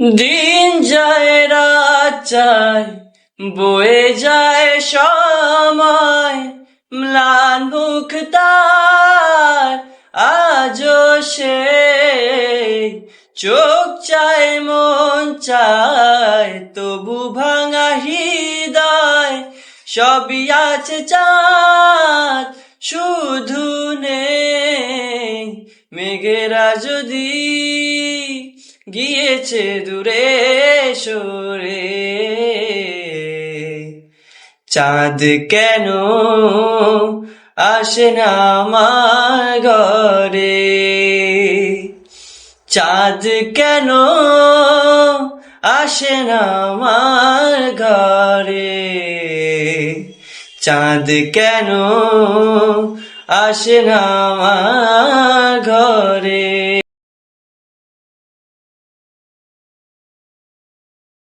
দিন যায় রাত যায় বয়ে যায় সময়, ম্লান মুখ তার আজও সে চোখ চায় মন চায় তবু ভাঙা হৃদয় সবই আছে চাঁদ শুধু নেই মেঘেরা যদি গিয়েছে দূরে সরে। চাঁদ কেন আসে না আমার ঘরে, চাঁদ কেন আসে না আমার ঘরে, চাঁদ কেন আসে না আমার ঘরে।